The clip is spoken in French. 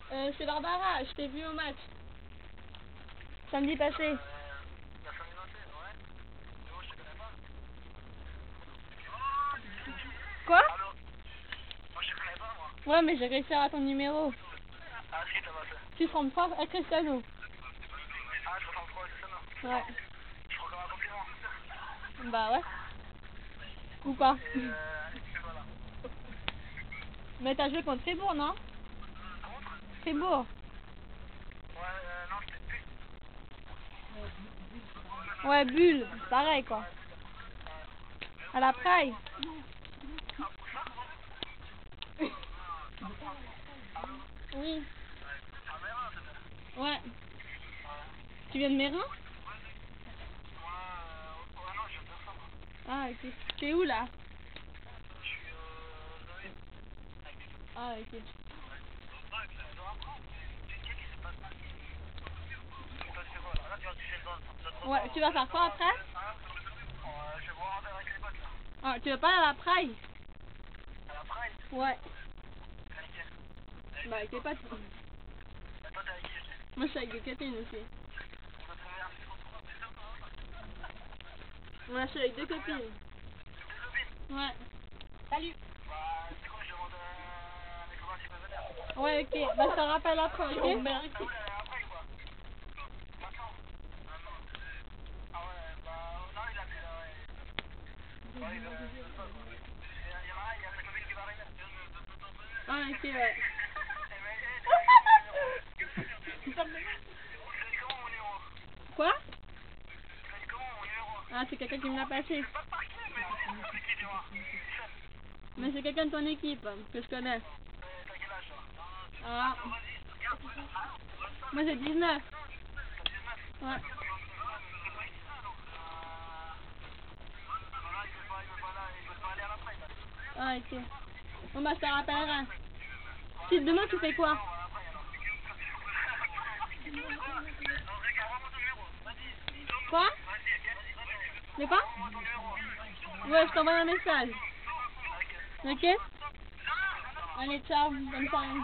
C'est Barbara, je t'ai vu au match. Samedi passé. La famille Nantais, ouais. Moi, je te connais pas. Quoi? Allô? Moi, je te connais pas, moi. Ouais, mais j'ai réussi à avoir ton numéro. Ah, si, t'as pas fait. 633 à Cristiano. Ah, 63, c'est ça, non? Ouais. Je crois qu'on a un compliment. Bah ouais. Ou pas. Et voilà. Mais t'as joué contre Fribourg, non? Contre? Fribourg. Ouais, non, c'était plus. Ouais, Bulle, c'est pareil quoi. À la Praille. Oui. Ouais. Tu viens de Mérin? Ouais, non, je viens de faire ça, moi. Ah ok. T'es où là? Je suis Zoé. Ah ok. Ouais, tu vas faire quoi après? Je vais boire un verre avec les potes là. Ah, tu veux pas aller à la Praille? À la Praille? Ouais. Avec qui? Bah avec tes potes. Toi t'es avec qui? Moi je suis avec des copines aussi. Ouais, je suis avec deux copines. Deux copines? Ouais. Salut. Bah, c'est quoi, je demande à mes copains s'ils peuvent venir. Ouais, ok. Bah je te rappelle après, ok? Ah oui, elle est après quoi? Maintenant? Ah ouais, bah, non, il a fait là, ouais. Ouais, il veut pas quoi. Il y en a un, il y a sa copine qui va arriver. Ah ok, ouais. Quoi? Ah, c'est quelqu'un qui me l'a passé. Mais c'est quelqu'un de ton équipe que je connais. Ah. Moi j'ai 19. Ouais. Ah ok. Bon bah je te rappellerai. Si demain tu fais quoi? Quoi? Mais quoi? Ouais, je t'envoie un message. Ok? Allez, ciao, bonne soirée.